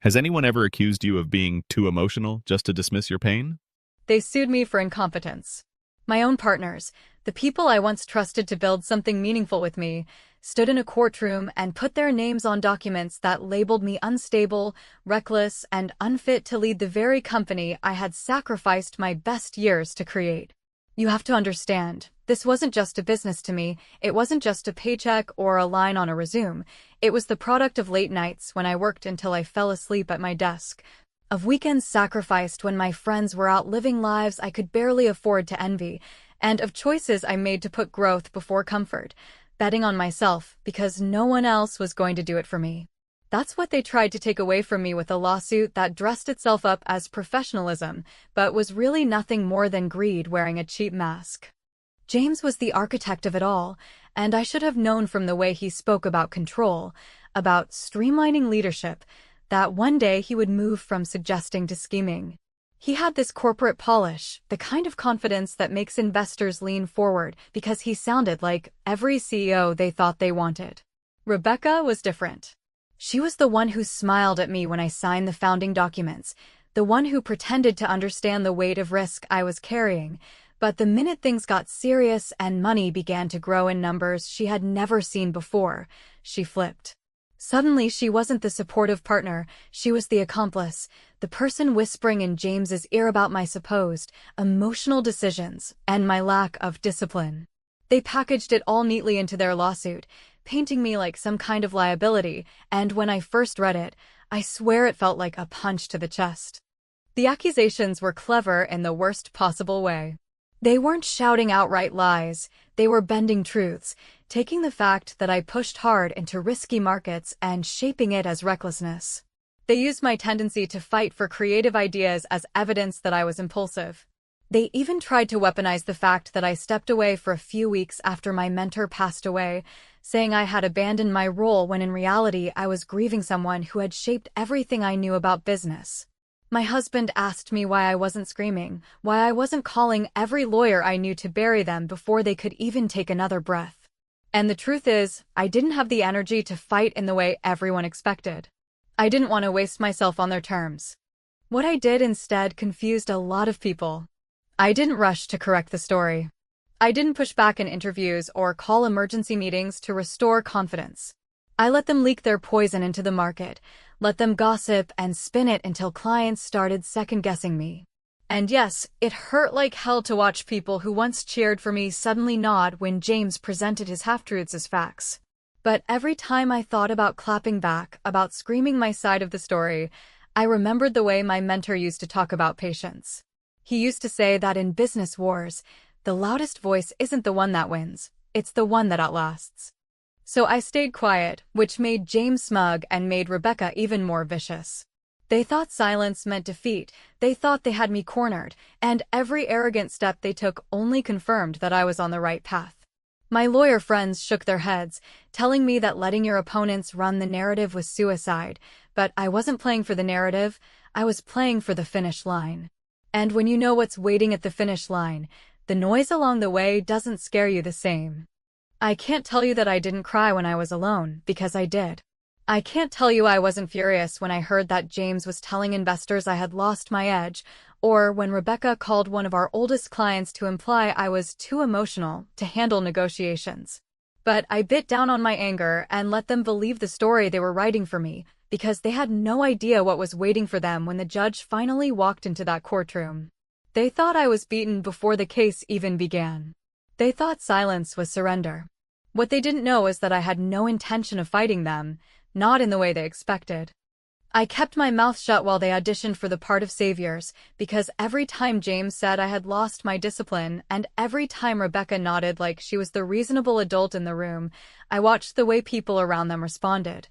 Has anyone ever accused you of being too emotional just to dismiss your pain? They sued me for incompetence. My own partners, the people I once trusted to build something meaningful with me, stood in a courtroom and put their names on documents that labeled me unstable, reckless, and unfit to lead the very company I had sacrificed my best years to create. You have to understand, this wasn't just a business to me, it wasn't just a paycheck or a line on a resume. It was the product of late nights when I worked until I fell asleep at my desk, of weekends sacrificed when my friends were out living lives I could barely afford to envy, and of choices I made to put growth before comfort, betting on myself because no one else was going to do it for me. That's what they tried to take away from me with a lawsuit that dressed itself up as professionalism, but was really nothing more than greed wearing a cheap mask. James was the architect of it all, and I should have known from the way he spoke about control, about streamlining leadership, that one day he would move from suggesting to scheming. He had this corporate polish, the kind of confidence that makes investors lean forward because he sounded like every CEO they thought they wanted. Rebecca was different. She was the one who smiled at me when I signed the founding documents, the one who pretended to understand the weight of risk I was carrying. But the minute things got serious and money began to grow in numbers she had never seen before, she flipped. Suddenly she wasn't the supportive partner, she was the accomplice, the person whispering in James's ear about my supposed emotional decisions and my lack of discipline. They packaged it all neatly into their lawsuit, painting me like some kind of liability, and when I first read it, I swear it felt like a punch to the chest. The accusations were clever in the worst possible way. They weren't shouting outright lies, they were bending truths, taking the fact that I pushed hard into risky markets and shaping it as recklessness. They used my tendency to fight for creative ideas as evidence that I was impulsive. They even tried to weaponize the fact that I stepped away for a few weeks after my mentor passed away, saying I had abandoned my role when in reality I was grieving someone who had shaped everything I knew about business. My husband asked me why I wasn't screaming, why I wasn't calling every lawyer I knew to bury them before they could even take another breath. And the truth is, I didn't have the energy to fight in the way everyone expected. I didn't want to waste myself on their terms. What I did instead confused a lot of people. I didn't rush to correct the story. I didn't push back in interviews or call emergency meetings to restore confidence. I let them leak their poison into the market, let them gossip and spin it until clients started second-guessing me. And yes, it hurt like hell to watch people who once cheered for me suddenly nod when James presented his half-truths as facts. But every time I thought about clapping back, about screaming my side of the story, I remembered the way my mentor used to talk about patience. He used to say that in business wars, the loudest voice isn't the one that wins, it's the one that outlasts. So I stayed quiet, which made James smug and made Rebecca even more vicious. They thought silence meant defeat, they thought they had me cornered, and every arrogant step they took only confirmed that I was on the right path. My lawyer friends shook their heads, telling me that letting your opponents run the narrative was suicide, but I wasn't playing for the narrative, I was playing for the finish line. And when you know what's waiting at the finish line, the noise along the way doesn't scare you the same. I can't tell you that I didn't cry when I was alone, because I did. I can't tell you I wasn't furious when I heard that James was telling investors I had lost my edge, or when Rebecca called one of our oldest clients to imply I was too emotional to handle negotiations. But I bit down on my anger and let them believe the story they were writing for me, because they had no idea what was waiting for them when the judge finally walked into that courtroom. They thought I was beaten before the case even began. They thought silence was surrender. What they didn't know is that I had no intention of fighting them, not in the way they expected. I kept my mouth shut while they auditioned for the part of saviors, because every time James said I had lost my discipline, and every time Rebecca nodded like she was the reasonable adult in the room, I watched the way people around them responded.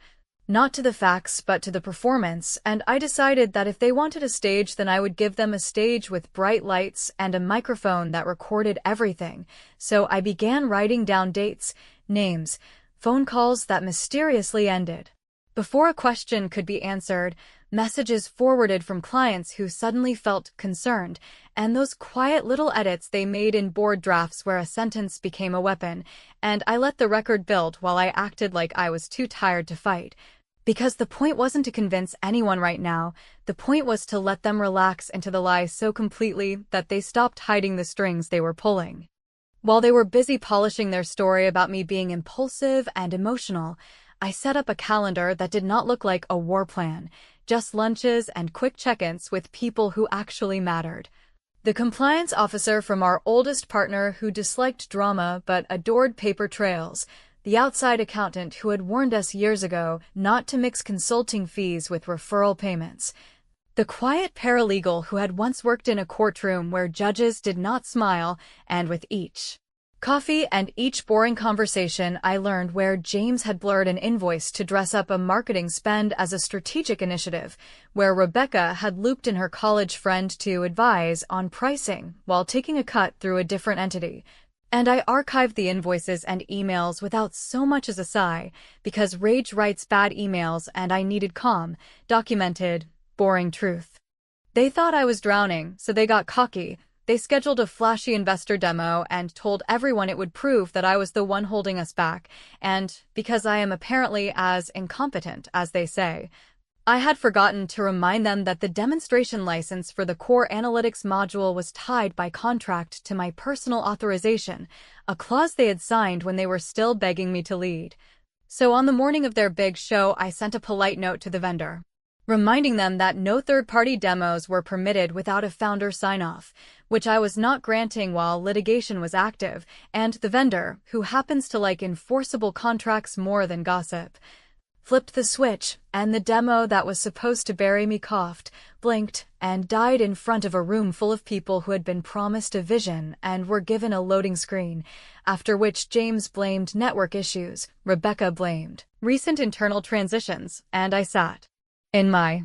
Not to the facts, but to the performance, and I decided that if they wanted a stage, then I would give them a stage with bright lights and a microphone that recorded everything. So I began writing down dates, names, phone calls that mysteriously ended. Before a question could be answered, messages forwarded from clients who suddenly felt concerned, and those quiet little edits they made in board drafts where a sentence became a weapon, and I let the record build while I acted like I was too tired to fight. Because the point wasn't to convince anyone right now, the point was to let them relax into the lie so completely that they stopped hiding the strings they were pulling. While they were busy polishing their story about me being impulsive and emotional, I set up a calendar that did not look like a war plan, just lunches and quick check-ins with people who actually mattered. The compliance officer from our oldest partner who disliked drama but adored paper trails, the outside accountant who had warned us years ago not to mix consulting fees with referral payments, the quiet paralegal who had once worked in a courtroom where judges did not smile, and with each coffee and each boring conversation I learned where James had blurred an invoice to dress up a marketing spend as a strategic initiative, where Rebecca had looped in her college friend to advise on pricing while taking a cut through a different entity. And I archived the invoices and emails without so much as a sigh, because rage writes bad emails and I needed calm, documented, boring truth. They thought I was drowning, so they got cocky. They scheduled a flashy investor demo and told everyone it would prove that I was the one holding us back, and because I am apparently as incompetent as they say, I had forgotten to remind them that the demonstration license for the core analytics module was tied by contract to my personal authorization, a clause they had signed when they were still begging me to lead. So on the morning of their big show, I sent a polite note to the vendor, reminding them that no third-party demos were permitted without a founder sign-off, which I was not granting while litigation was active, and the vendor, who happens to like enforceable contracts more than gossip, flipped the switch, and the demo that was supposed to bury me coughed, blinked, and died in front of a room full of people who had been promised a vision and were given a loading screen, after which James blamed network issues, Rebecca blamed recent internal transitions, and I sat in my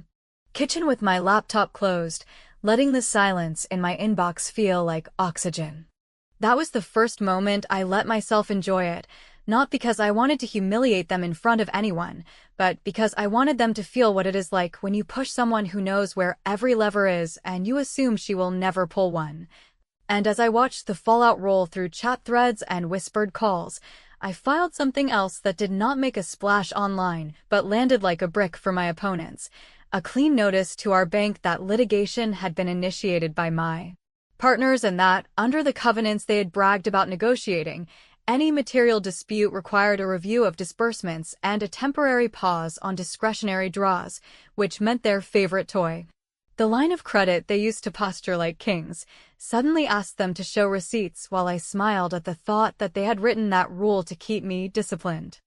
kitchen with my laptop closed, letting the silence in my inbox feel like oxygen. That was the first moment I let myself enjoy it, not because I wanted to humiliate them in front of anyone, but because I wanted them to feel what it is like when you push someone who knows where every lever is and you assume she will never pull one. And as I watched the fallout roll through chat threads and whispered calls, I filed something else that did not make a splash online, but landed like a brick for my opponents, a clean notice to our bank that litigation had been initiated by my partners and that, under the covenants they had bragged about negotiating, any material dispute required a review of disbursements and a temporary pause on discretionary draws, which meant their favorite toy, the line of credit they used to posture like kings, suddenly asked them to show receipts while I smiled at the thought that they had written that rule to keep me disciplined.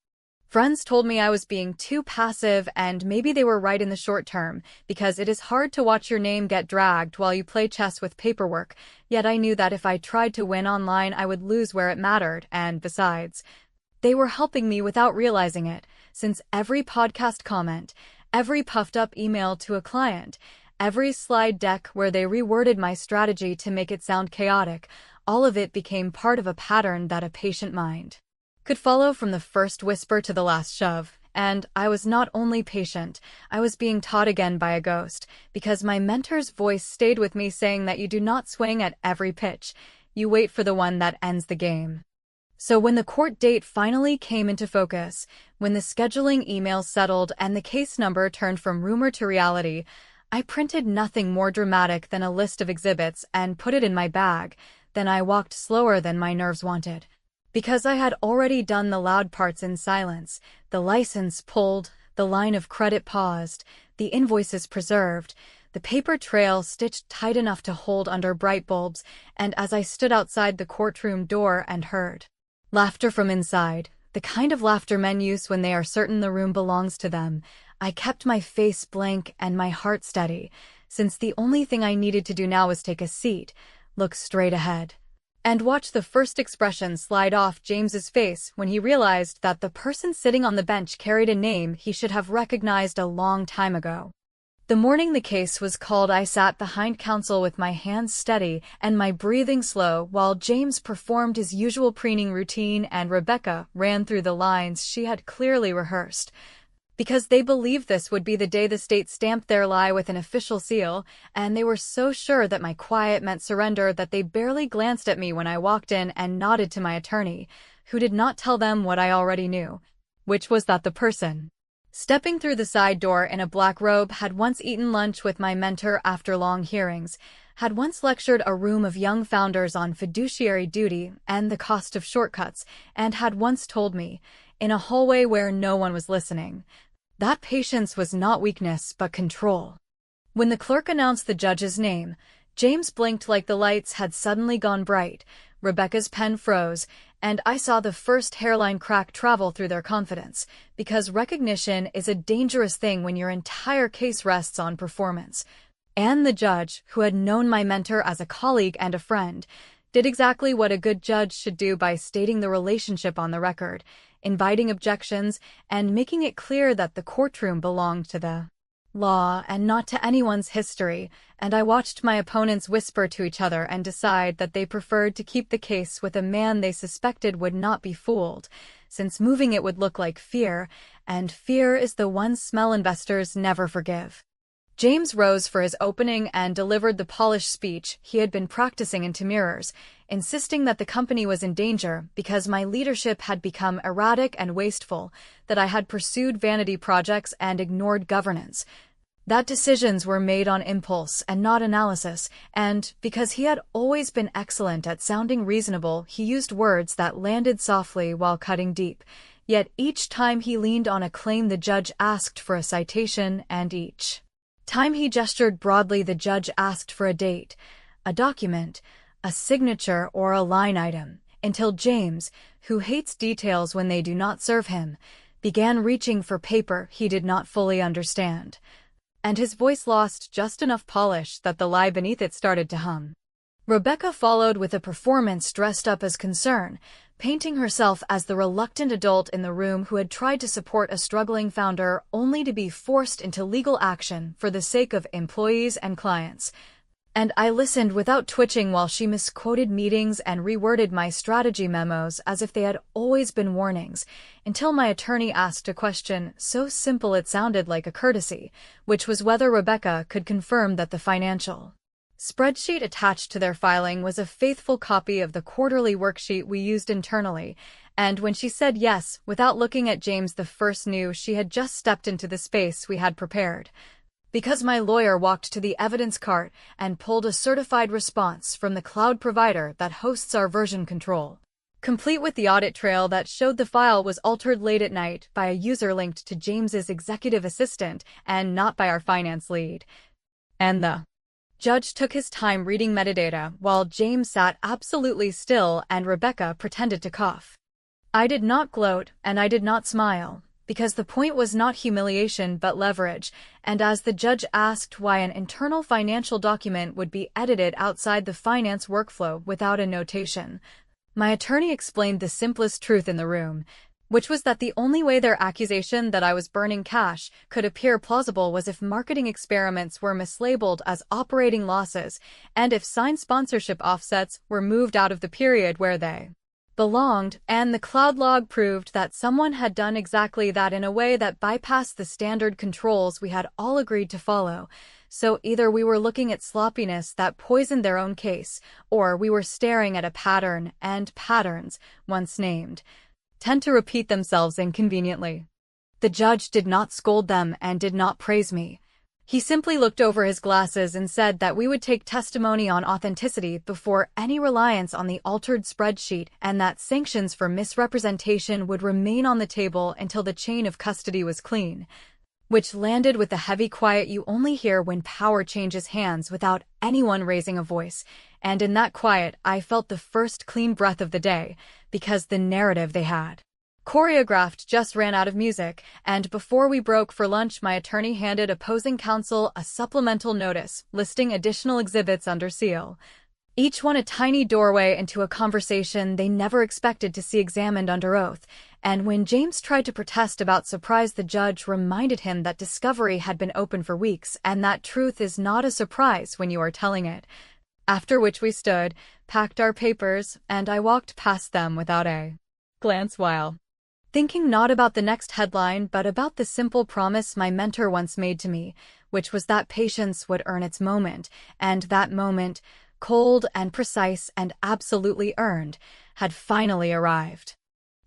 Friends told me I was being too passive, and maybe they were right in the short term, because it is hard to watch your name get dragged while you play chess with paperwork, yet I knew that if I tried to win online I would lose where it mattered, and besides, they were helping me without realizing it, since every podcast comment, every puffed-up email to a client, every slide deck where they reworded my strategy to make it sound chaotic, all of it became part of a pattern that a patient mind could follow from the first whisper to the last shove, and I was not only patient, I was being taught again by a ghost, because my mentor's voice stayed with me saying that you do not swing at every pitch, you wait for the one that ends the game. So when the court date finally came into focus, when the scheduling email settled and the case number turned from rumor to reality, I printed nothing more dramatic than a list of exhibits and put it in my bag. Then I walked slower than my nerves wanted. Because I had already done the loud parts in silence, the license pulled, the line of credit paused, the invoices preserved, the paper trail stitched tight enough to hold under bright bulbs, and as I stood outside the courtroom door and heard laughter from inside, the kind of laughter men use when they are certain the room belongs to them, I kept my face blank and my heart steady, since the only thing I needed to do now was take a seat, look straight ahead, and watch the first expression slide off James's face when he realized that the person sitting on the bench carried a name he should have recognized a long time ago. The morning the case was called, I sat behind counsel with my hands steady and my breathing slow while James performed his usual preening routine and Rebecca ran through the lines she had clearly rehearsed. Because they believed this would be the day the state stamped their lie with an official seal, and they were so sure that my quiet meant surrender that they barely glanced at me when I walked in and nodded to my attorney, who did not tell them what I already knew, which was that the person Stepping through the side door in a black robe, had once eaten lunch with my mentor after long hearings, had once lectured a room of young founders on fiduciary duty and the cost of shortcuts, and had once told me, in a hallway where no one was listening, that patience was not weakness but control. When the clerk announced the judge's name, James blinked like the lights had suddenly gone bright, Rebecca's pen froze, and I saw the first hairline crack travel through their confidence, because recognition is a dangerous thing when your entire case rests on performance. And the judge, who had known my mentor as a colleague and a friend, did exactly what a good judge should do by stating the relationship on the record, inviting objections, and making it clear that the courtroom belonged to the law and not to anyone's history, and I watched my opponents whisper to each other and decide that they preferred to keep the case with a man they suspected would not be fooled, since moving it would look like fear, and fear is the one smell investors never forgive. James rose for his opening and delivered the polished speech he had been practicing into mirrors, insisting that the company was in danger because my leadership had become erratic and wasteful, that I had pursued vanity projects and ignored governance, that decisions were made on impulse and not analysis, and, because he had always been excellent at sounding reasonable, he used words that landed softly while cutting deep. Yet each time he leaned on a claim the judge asked for a citation, and each time he gestured broadly the judge asked for a date, a document, a signature, or a line item, until James, who hates details when they do not serve him, began reaching for paper he did not fully understand, and his voice lost just enough polish that the lie beneath it started to hum. Rebecca followed with a performance dressed up as concern, painting herself as the reluctant adult in the room who had tried to support a struggling founder only to be forced into legal action for the sake of employees and clients. And I listened without twitching while she misquoted meetings and reworded my strategy memos as if they had always been warnings, until my attorney asked a question so simple it sounded like a courtesy, which was whether Rebecca could confirm that the financial spreadsheet attached to their filing was a faithful copy of the quarterly worksheet we used internally, and when she said yes, without looking at James, the first knew she had just stepped into the space we had prepared. Because my lawyer walked to the evidence cart and pulled a certified response from the cloud provider that hosts our version control, complete with the audit trail that showed the file was altered late at night by a user linked to James's executive assistant and not by our finance lead. And the judge took his time reading metadata while James sat absolutely still and Rebecca pretended to cough. I did not gloat and I did not smile, because the point was not humiliation but leverage, and as the judge asked why an internal financial document would be edited outside the finance workflow without a notation, my attorney explained the simplest truth in the room, which was that the only way their accusation that I was burning cash could appear plausible was if marketing experiments were mislabeled as operating losses, and if signed sponsorship offsets were moved out of the period where they belonged, and the cloud log proved that someone had done exactly that in a way that bypassed the standard controls we had all agreed to follow. So either we were looking at sloppiness that poisoned their own case, or we were staring at a pattern, and patterns, once named, tend to repeat themselves inconveniently. The judge did not scold them and did not praise me. He simply looked over his glasses and said that we would take testimony on authenticity before any reliance on the altered spreadsheet, and that sanctions for misrepresentation would remain on the table until the chain of custody was clean, which landed with the heavy quiet you only hear when power changes hands without anyone raising a voice. And in that quiet, I felt the first clean breath of the day, because the narrative they had choreographed just ran out of music, and before we broke for lunch, my attorney handed opposing counsel a supplemental notice listing additional exhibits under seal, each one a tiny doorway into a conversation they never expected to see examined under oath. And when James tried to protest about surprise, the judge reminded him that discovery had been open for weeks and that truth is not a surprise when you are telling it. After which we stood, packed our papers, and I walked past them without a glance while thinking not about the next headline but about the simple promise my mentor once made to me, which was that patience would earn its moment, and that moment, cold and precise and absolutely earned, had finally arrived.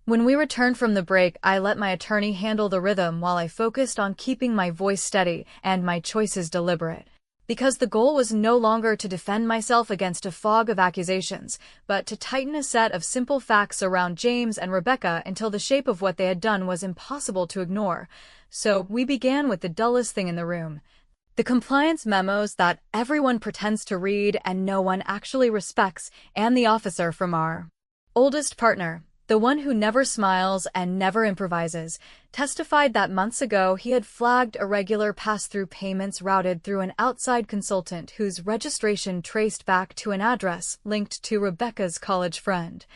When we returned from the break, I let my attorney handle the rhythm while I focused on keeping my voice steady and my choices deliberate. Because the goal was no longer to defend myself against a fog of accusations, but to tighten a set of simple facts around James and Rebecca until the shape of what they had done was impossible to ignore. So we began with the dullest thing in the room. The compliance memos that everyone pretends to read and no one actually respects, and the officer from our oldest partner, the one who never smiles and never improvises, testified that months ago he had flagged irregular pass-through payments routed through an outside consultant whose registration traced back to an address linked to Rebecca's college friend.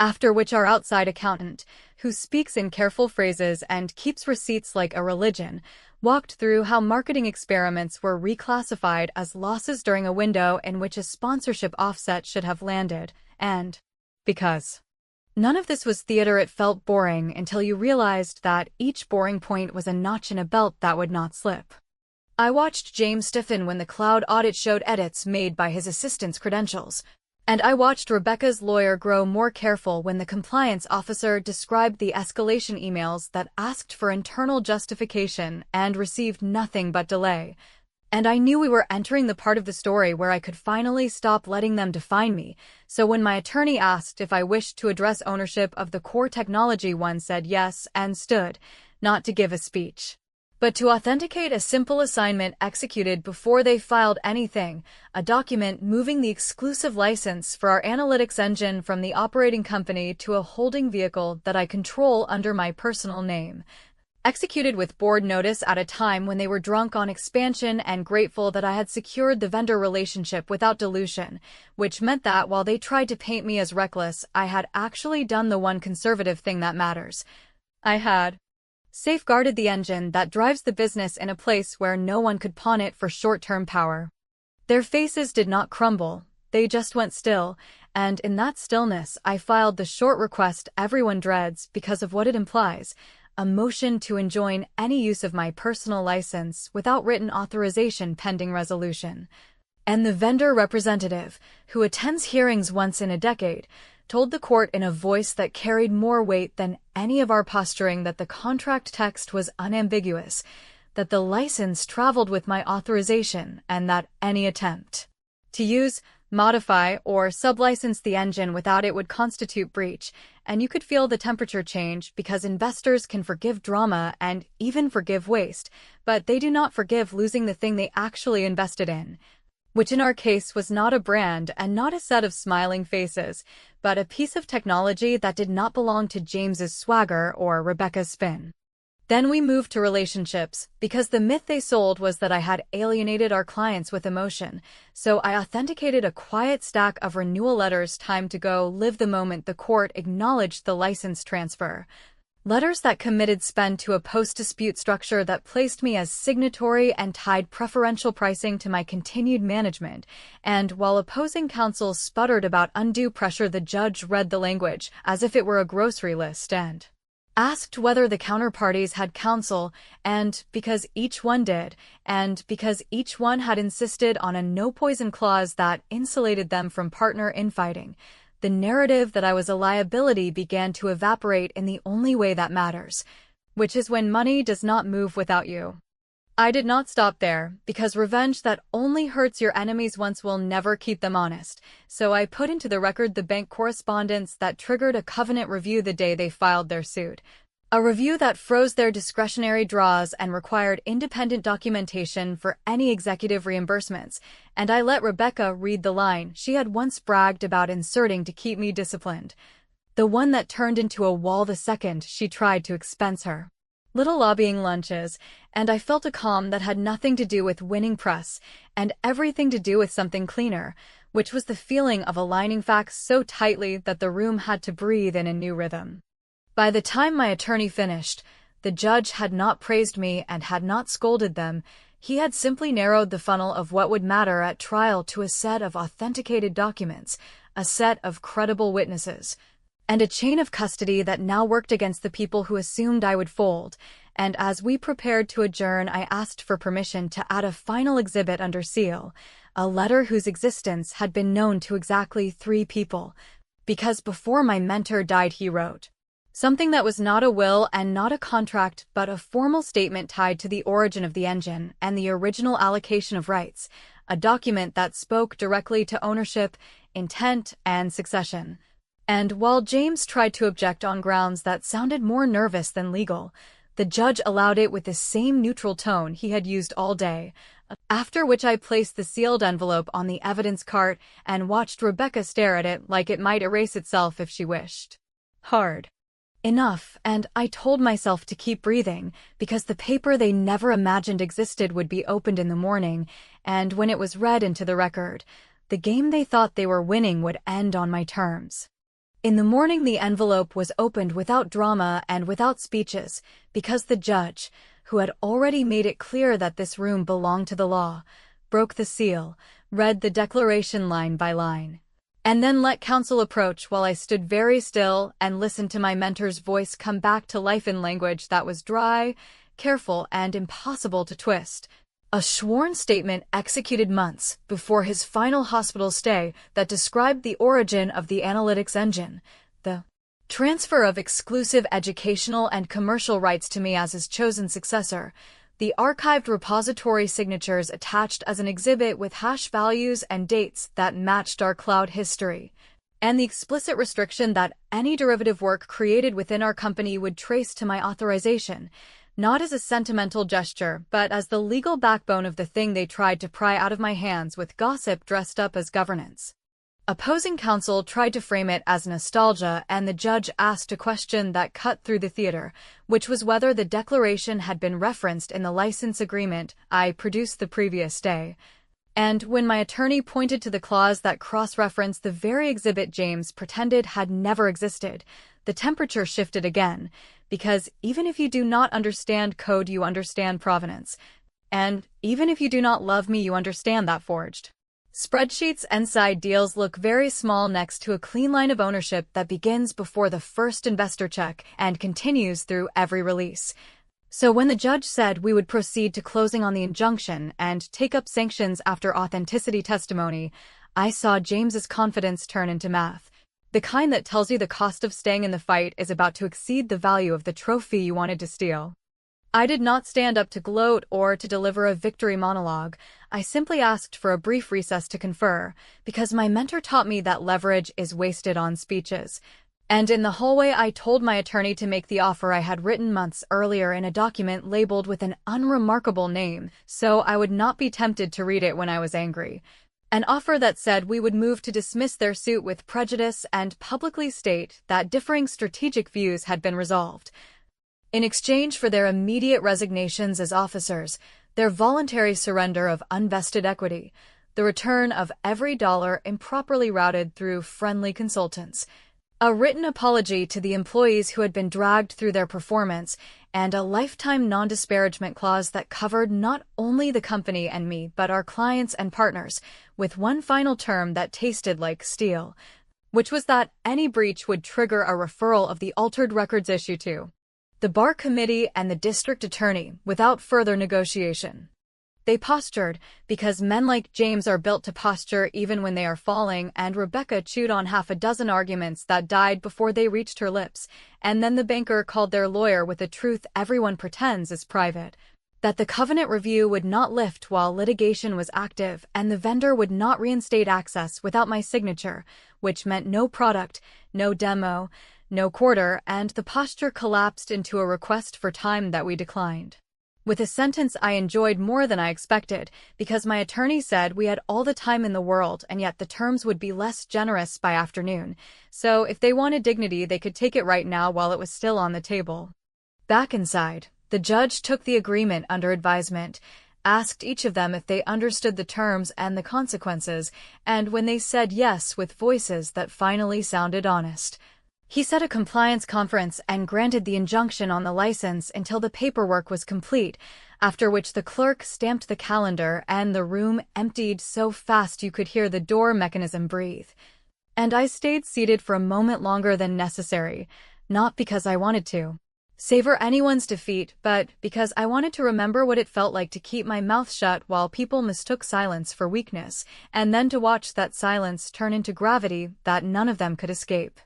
After which our outside accountant, who speaks in careful phrases and keeps receipts like a religion, walked through how marketing experiments were reclassified as losses during a window in which a sponsorship offset should have landed, and because none of this was theater, it felt boring until you realized that each boring point was a notch in a belt that would not slip. I watched James stiffen when the cloud audit showed edits made by his assistant's credentials, and I watched Rebecca's lawyer grow more careful when the compliance officer described the escalation emails that asked for internal justification and received nothing but delay. And I knew we were entering the part of the story where I could finally stop letting them define me, so when my attorney asked if I wished to address ownership of the core technology, one said yes and stood, not to give a speech, but to authenticate a simple assignment executed before they filed anything, a document moving the exclusive license for our analytics engine from the operating company to a holding vehicle that I control under my personal name. Executed with board notice at a time when they were drunk on expansion and grateful that I had secured the vendor relationship without dilution, which meant that while they tried to paint me as reckless, I had actually done the one conservative thing that matters. I had safeguarded the engine that drives the business in a place where no one could pawn it for short-term power. Their faces did not crumble, they just went still, and in that stillness I filed the short request everyone dreads because of what it implies, a motion to enjoin any use of my personal license without written authorization pending resolution. And the vendor representative, who attends hearings once in a decade, told the court in a voice that carried more weight than any of our posturing that the contract text was unambiguous, that the license traveled with my authorization, and that any attempt to use, modify, or sublicense the engine without it would constitute breach, and you could feel the temperature change because investors can forgive drama and even forgive waste, but they do not forgive losing the thing they actually invested in, which in our case was not a brand and not a set of smiling faces, but a piece of technology that did not belong to James's swagger or Rebecca's spin. Then we moved to relationships, because the myth they sold was that I had alienated our clients with emotion, so I authenticated a quiet stack of renewal letters timed to go live the moment the court acknowledged the license transfer. Letters that committed spend to a post-dispute structure that placed me as signatory and tied preferential pricing to my continued management, and while opposing counsel sputtered about undue pressure, the judge read the language as if it were a grocery list and asked whether the counterparties had counsel, and because each one did, and because each one had insisted on a no-poison clause that insulated them from partner infighting, the narrative that I was a liability began to evaporate in the only way that matters, which is when money does not move without you. I did not stop there, because revenge that only hurts your enemies once will never keep them honest, so I put into the record the bank correspondence that triggered a covenant review the day they filed their suit. A review that froze their discretionary draws and required independent documentation for any executive reimbursements, and I let Rebecca read the line she had once bragged about inserting to keep me disciplined. The one that turned into a wall the second she tried to expense her little lobbying lunches, and I felt a calm that had nothing to do with winning press and everything to do with something cleaner, which was the feeling of aligning facts so tightly that the room had to breathe in a new rhythm. By the time my attorney finished, the judge had not praised me and had not scolded them. He had simply narrowed the funnel of what would matter at trial to a set of authenticated documents, a set of credible witnesses, and a chain of custody that now worked against the people who assumed I would fold. And as we prepared to adjourn, I asked for permission to add a final exhibit under seal, a letter whose existence had been known to exactly 3 people, because before my mentor died he wrote, Something that was not a will and not a contract, but a formal statement tied to the origin of the engine and the original allocation of rights, a document that spoke directly to ownership, intent, and succession. And while James tried to object on grounds that sounded more nervous than legal, the judge allowed it with the same neutral tone he had used all day, after which I placed the sealed envelope on the evidence cart and watched Rebecca stare at it like it might erase itself if she wished. Hard. Enough, and I told myself to keep breathing, because the paper they never imagined existed would be opened in the morning, and when it was read into the record, the game they thought they were winning would end on my terms. In the morning the envelope was opened without drama and without speeches, because the judge, who had already made it clear that this room belonged to the law, broke the seal, read the declaration line by line, and then let counsel approach while I stood very still and listened to my mentor's voice come back to life in language that was dry, careful, and impossible to twist. A sworn statement executed months before his final hospital stay that described the origin of the analytics engine, the transfer of exclusive educational and commercial rights to me as his chosen successor, the archived repository signatures attached as an exhibit with hash values and dates that matched our cloud history, and the explicit restriction that any derivative work created within our company would trace to my authorization, not as a sentimental gesture, but as the legal backbone of the thing they tried to pry out of my hands with gossip dressed up as governance. Opposing counsel tried to frame it as nostalgia, and the judge asked a question that cut through the theater, which was whether the declaration had been referenced in the license agreement I produced the previous day. And when my attorney pointed to the clause that cross-referenced the very exhibit James pretended had never existed, the temperature shifted again, because even if you do not understand code, you understand provenance. And even if you do not love me, you understand that forged spreadsheets and side deals look very small next to a clean line of ownership that begins before the first investor check and continues through every release. So when the judge said we would proceed to closing on the injunction and take up sanctions after authenticity testimony, I saw James's confidence turn into math. The kind that tells you the cost of staying in the fight is about to exceed the value of the trophy you wanted to steal. I did not stand up to gloat or to deliver a victory monologue. I simply asked for a brief recess to confer, because my mentor taught me that leverage is wasted on speeches. And in the hallway I told my attorney to make the offer I had written months earlier in a document labeled with an unremarkable name, so I would not be tempted to read it when I was angry. An offer that said we would move to dismiss their suit with prejudice and publicly state that differing strategic views had been resolved. In exchange for their immediate resignations as officers, their voluntary surrender of unvested equity, the return of every dollar improperly routed through friendly consultants, a written apology to the employees who had been dragged through their performance, and a lifetime non-disparagement clause that covered not only the company and me but our clients and partners, with one final term that tasted like steel, which was that any breach would trigger a referral of the altered records issue to the bar committee and the district attorney without further negotiation. They postured, because men like James are built to posture even when they are falling, and Rebecca chewed on half a dozen arguments that died before they reached her lips, and then the banker called their lawyer with a truth everyone pretends is private, that the covenant review would not lift while litigation was active, and the vendor would not reinstate access without my signature, which meant no product, no demo, no quarter, and the posture collapsed into a request for time that we declined. With a sentence I enjoyed more than I expected, because my attorney said we had all the time in the world and yet the terms would be less generous by afternoon, so if they wanted dignity they could take it right now while it was still on the table. Back inside, the judge took the agreement under advisement, asked each of them if they understood the terms and the consequences, and when they said yes with voices that finally sounded honest, he set a compliance conference and granted the injunction on the license until the paperwork was complete, after which the clerk stamped the calendar and the room emptied so fast you could hear the door mechanism breathe. And I stayed seated for a moment longer than necessary, not because I wanted to savor anyone's defeat, but because I wanted to remember what it felt like to keep my mouth shut while people mistook silence for weakness, and then to watch that silence turn into gravity that none of them could escape.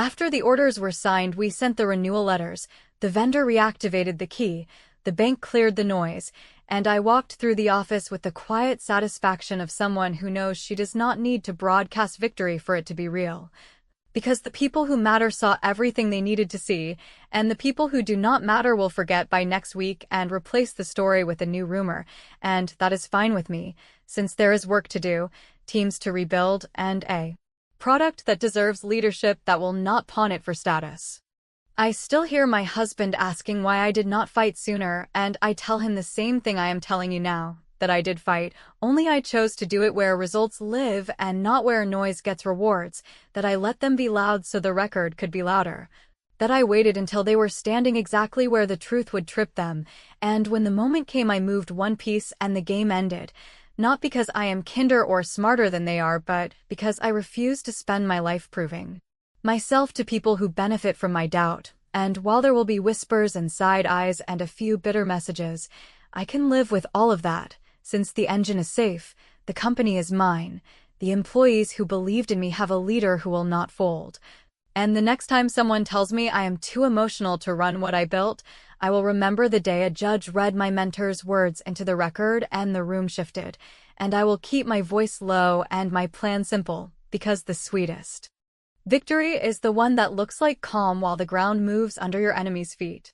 After the orders were signed, we sent the renewal letters, the vendor reactivated the key, the bank cleared the noise, and I walked through the office with the quiet satisfaction of someone who knows she does not need to broadcast victory for it to be real. Because the people who matter saw everything they needed to see, and the people who do not matter will forget by next week and replace the story with a new rumor, and that is fine with me, since there is work to do, teams to rebuild, and a product that deserves leadership that will not pawn it for status. I still hear my husband asking why I did not fight sooner, and I tell him the same thing I am telling you now, that I did fight, only I chose to do it where results live and not where noise gets rewards, that I let them be loud so the record could be louder, that I waited until they were standing exactly where the truth would trip them, and when the moment came I moved one piece and the game ended, not because I am kinder or smarter than they are, but because I refuse to spend my life proving myself to people who benefit from my doubt, and while there will be whispers and side eyes and a few bitter messages, I can live with all of that. Since the engine is safe, the company is mine, the employees who believed in me have a leader who will not fold. And the next time someone tells me I am too emotional to run what I built, I will remember the day a judge read my mentor's words into the record and the room shifted, and I will keep my voice low and my plan simple, because the sweetest victory is the one that looks like calm while the ground moves under your enemy's feet.